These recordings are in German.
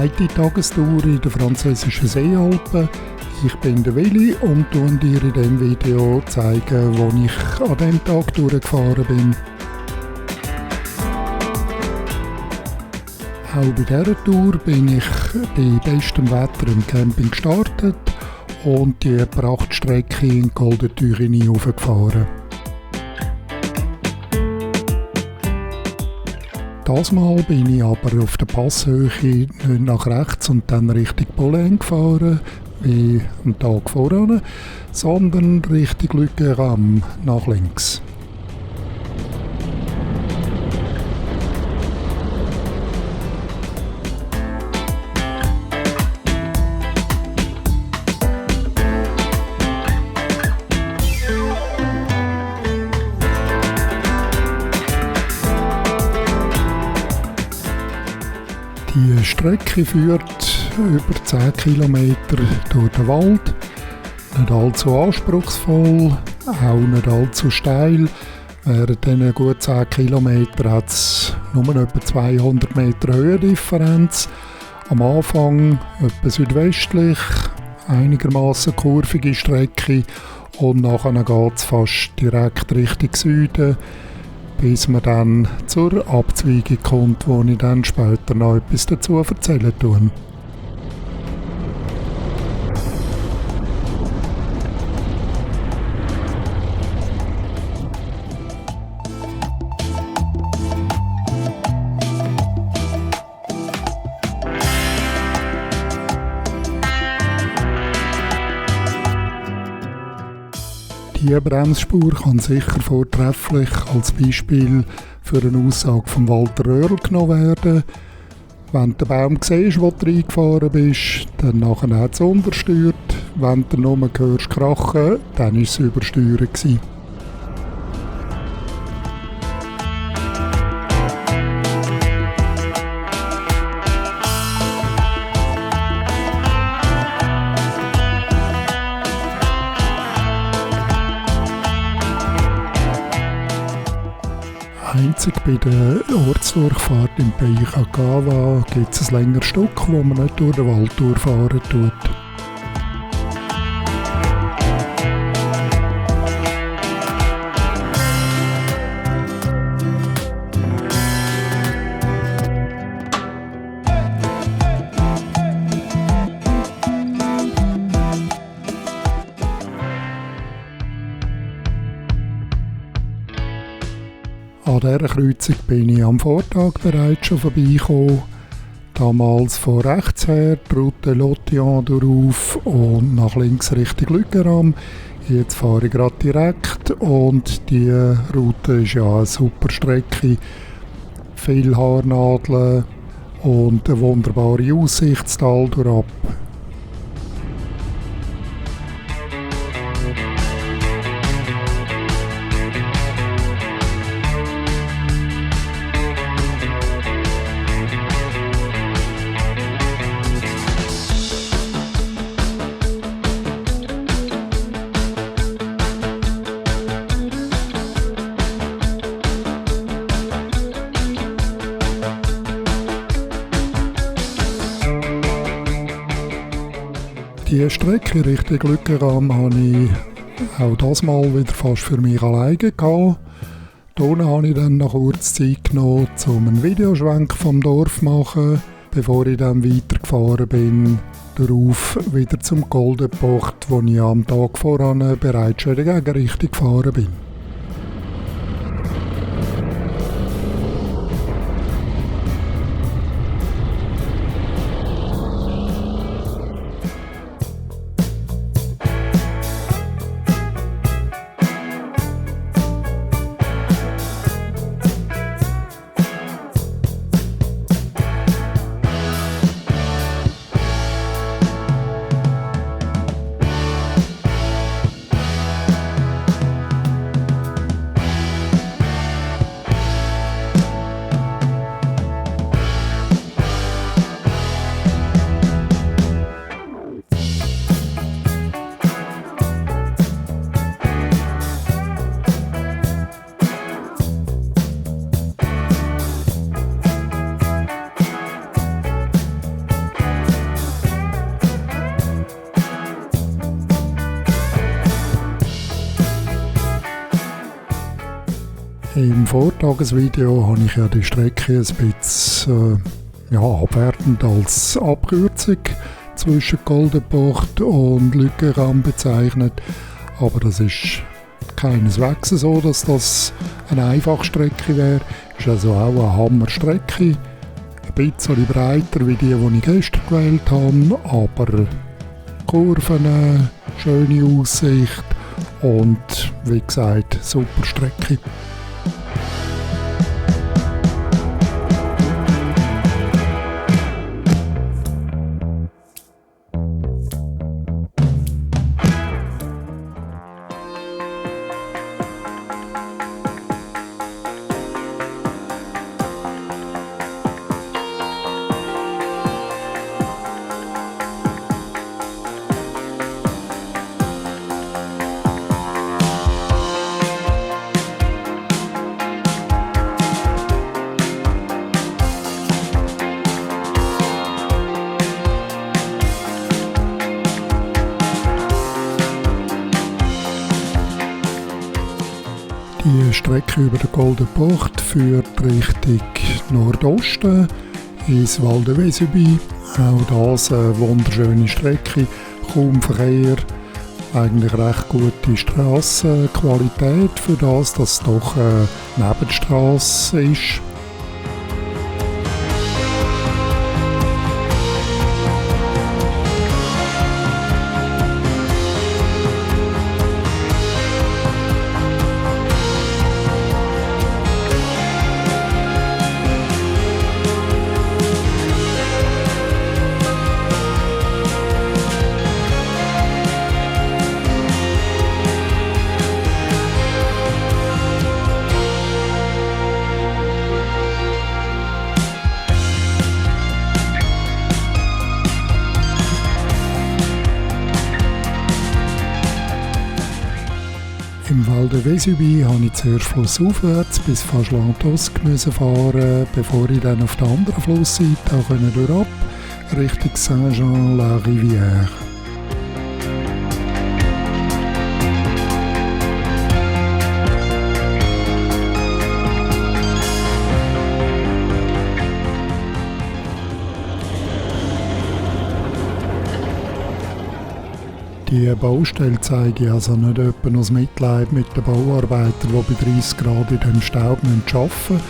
zweite Tagestour in den französischen Seealpen. Ich bin der Willi und zeige dir in diesem Video zeigen, wo ich an diesem Tag durchgefahren bin. Auch bei dieser Tour bin ich bei bestem Wetter im Camping gestartet und die Prachtstrecke in Col de Thurinny hochgefahren. Das Mal bin ich aber auf der Passhöhe nicht nach rechts und dann Richtung Pollen gefahren, wie am Tag voran, sondern Richtung Le Guéram nach links. Die Strecke führt über 10 Kilometer durch den Wald. Nicht allzu anspruchsvoll, auch nicht allzu steil. Während diesen gut 10 Kilometern hat es nur etwa 200 Meter Höhendifferenz. Am Anfang etwa südwestlich, einigermaßen kurvige Strecke und nachher geht es fast direkt Richtung Süden, bis man dann zur Abzweigung kommt, wo ich dann später noch etwas dazu erzählen tue. Die Bremsspur kann sicher vortrefflich als Beispiel für eine Aussage von Walter Röhrl genommen werden. Wenn du den Baum siehst, wo du reingefahren bist, dann nachher hat es untersteuert. Wenn du nur hörst krachen, dann war es übersteuern gewesen. Einzig bei der Ortsdurchfahrt im Pays Cacava gibt es ein längeres Stück, wo man nicht durch den Wald durchfahren tut. An dieser Kreuzung bin ich am Vortag bereits schon vorbeigekommen. Damals von rechts her die Route Lotillon durch und nach links Richtung Le Guéram. Jetzt fahre ich gerade direkt und die Route ist ja eine super Strecke. Viele Haarnadeln und eine wunderbare Aussicht das Tal durchab. Die Strecke Richtung Le Guéram habe ich auch das Mal wieder fast für mich alleine gehabt. Hier habe ich dann noch kurz Zeit genommen, um einen Videoschwenk vom Dorf zu machen, bevor ich dann weitergefahren bin, darauf wieder zum Col de Porte, wo ich am Tag voran bereits schon in die Gegenrichtung gefahren bin. Im Vortagesvideo habe ich ja die Strecke ein bisschen abwertend als Abkürzung zwischen Goldenbucht und Lückenraum bezeichnet. Aber das ist keineswegs so, dass das eine einfache Strecke wäre. Es ist also auch eine Hammerstrecke. Ein bisschen breiter wie die ich gestern gewählt habe, aber Kurven, schöne Aussicht und wie gesagt, super Strecke. Die Strecke über den Goldenbucht führt Richtung Nordosten ins Val de Vésubie. Auch das eine wunderschöne Strecke, kaum Verkehr, eigentlich recht gute Strassenqualität für das, dass es doch eine Nebenstrasse ist. Im Val de Vésubie musste ich zuerst flussaufwärts bis fast Lantos fahren, bevor ich dann auf der anderen Flussseite auch durchab Richtung Saint-Jean-la-Rivière. Die Baustelle zeige ich also nicht etwa aus Mitleid mit den Bauarbeitern, die bei 30 Grad in dem Staub arbeiten müssen,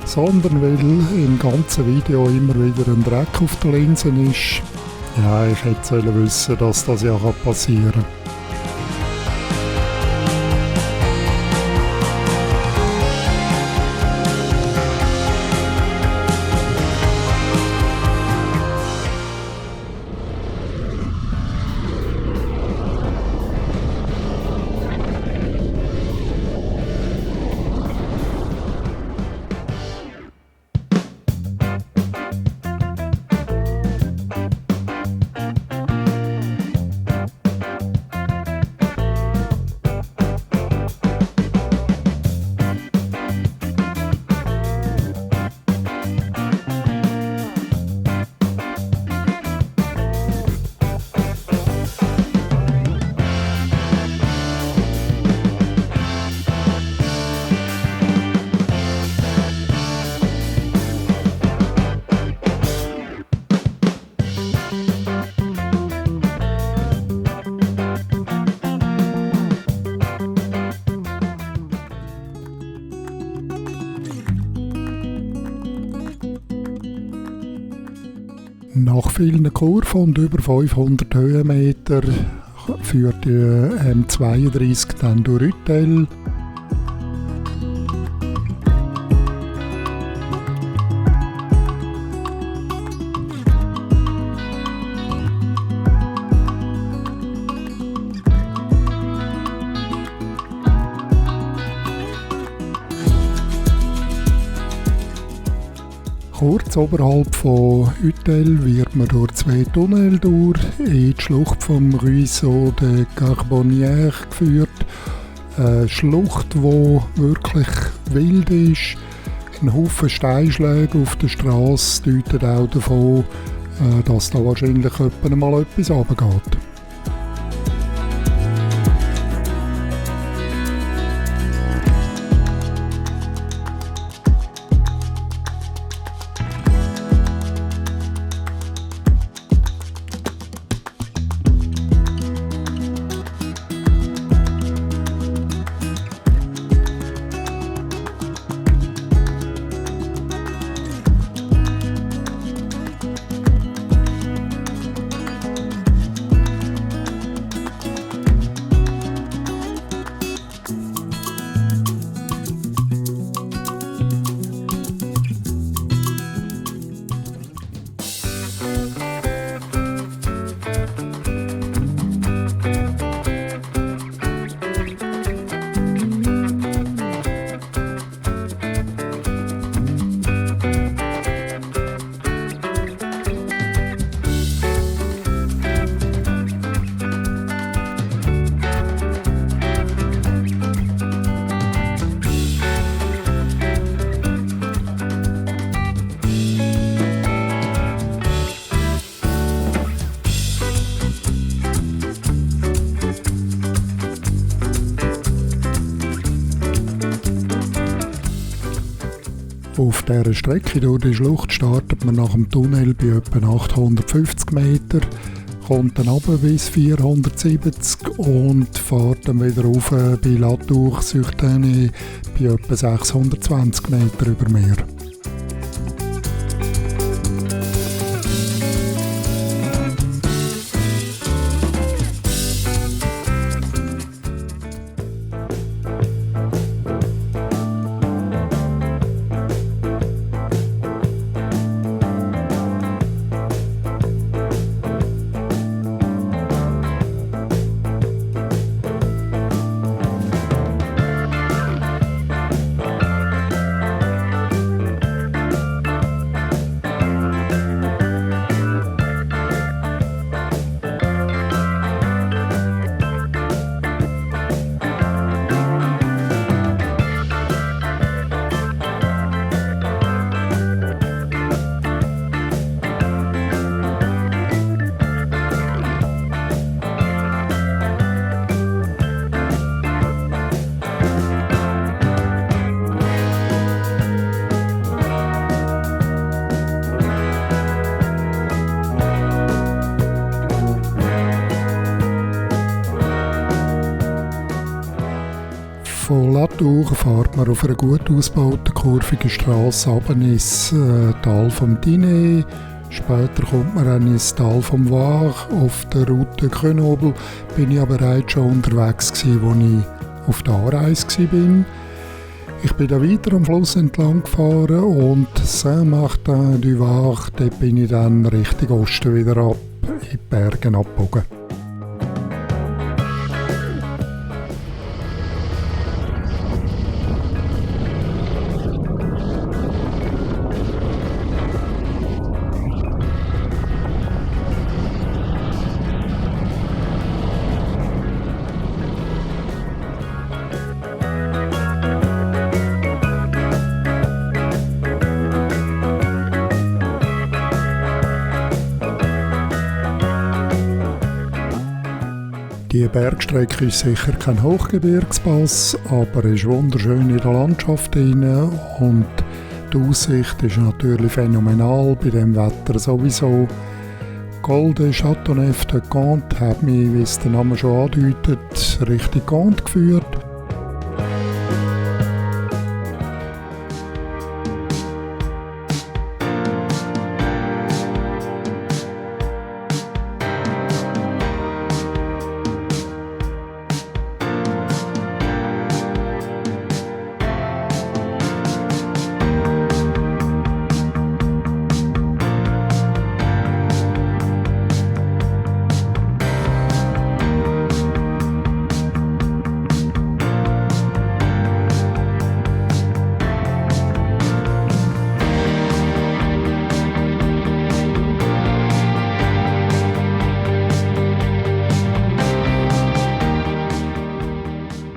sondern weil im ganzen Video immer wieder ein Dreck auf der Linse ist. Ja, ich hätte wissen, dass das ja passieren kann. Nach vielen Kurven und über 500 Höhenmeter führt die M32 dann durch Rüttel. Kurz oberhalb von Utel wird man durch 2 Tunnel durch in die Schlucht vom Ruisseau de Carbonnière geführt. Eine Schlucht, die wirklich wild ist. Ein Haufen Steinschläge auf der Straße deuten auch davon, dass da wahrscheinlich mal etwas runtergeht. Auf dieser Strecke durch die Schlucht startet man nach dem Tunnel bei etwa 850 Meter, kommt dann runter bis 470 und fährt dann wieder rauf bei La Tour-sur-Tane bei etwa 620 Meter über Meer. Von La Tour fährt man auf einer gut ausgebauten, kurvigen Strasse runter ins Tal vom Diné. Später kommt man dann ins Tal vom Var. Auf der Route Grenoble bin ich aber bereits schon unterwegs gewesen, als ich auf der Anreise war. Ich bin dann weiter am Fluss entlang gefahren und Saint-Martin-du-Var, dort bin ich dann Richtung Osten wieder ab, in die Berge abgebogen. Die Bergstrecke ist sicher kein Hochgebirgspass, aber ist wunderschön in der Landschaft hinein und die Aussicht ist natürlich phänomenal, bei dem Wetter sowieso. Col de Châteauneuf-de-Comte hat mich, wie es der Name schon andeutet, Richtung Comte geführt.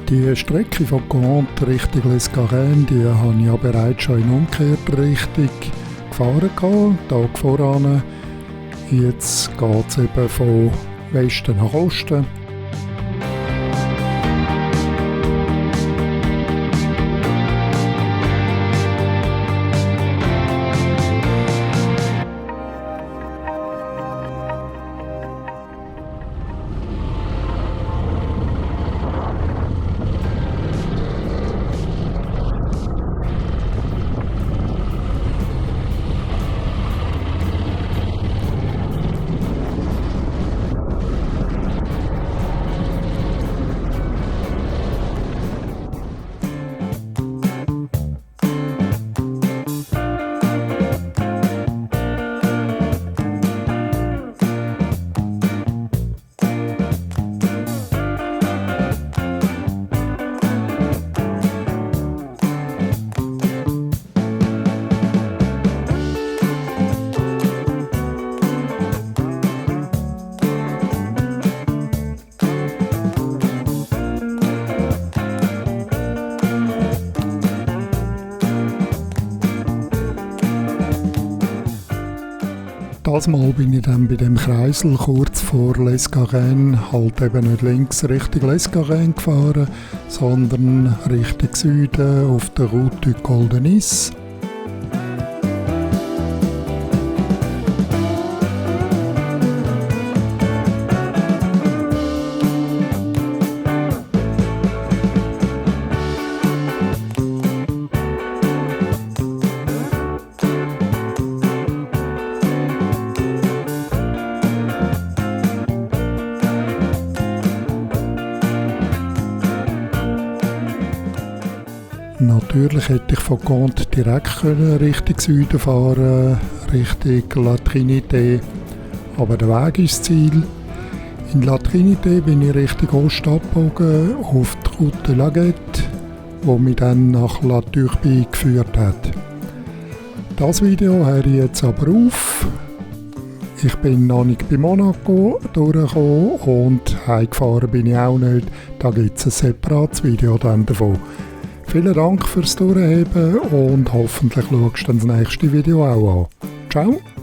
Die Strecke von Comte Richtung Les Garennes, die habe ich ja bereits schon in umgekehrter Richtung gefahren, Tag voran. Jetzt geht es eben von Westen nach Osten. Das Mal bin ich dann bei dem Kreisel kurz vor Les Garennes halt eben nicht links Richtung Les Garennes gefahren, sondern Richtung Süden auf der Route du Col de Nice. Natürlich hätte ich von Gand direkt Richtung Süden fahren, Richtung La Trinité, aber der Weg ist das Ziel. In La Trinité bin ich Richtung Ost abgebogen auf die Route Laguette, die mich dann nach La Turbie geführt hat. Das Video höre ich jetzt aber auf. Ich bin noch nicht bei Monaco durchgekommen und heimgefahren bin ich auch nicht. Da gibt es ein separates Video dann davon. Vielen Dank fürs Durchheben und hoffentlich schaust du das nächste Video auch an. Ciao!